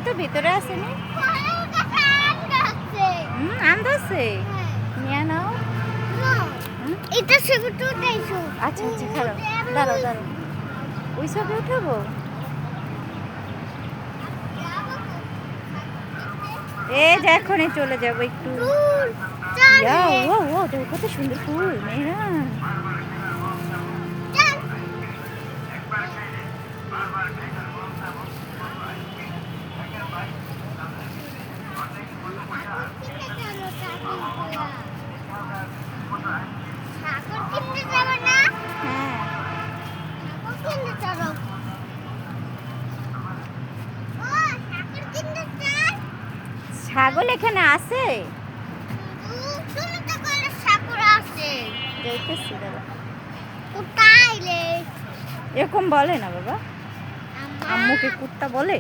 তো ভিতরে আসেনি। আম ধরছে, নিয়ে নাও। এটা ছবিটা উঠাইছো। আচ্ছা আচ্ছা, খারাপ, দাঁড়াও দাঁড়াও, ওই ছবি উঠাবো। এই যে এখনই চলে যাবো একটু। ও ও দেখো কত সুন্দর ফুল মেয়েরা। ছাগল এখানে আছে? যাইতেছি দাদা। এরকম বলে না বাবা, আম্মুকে কুত্তা বলে?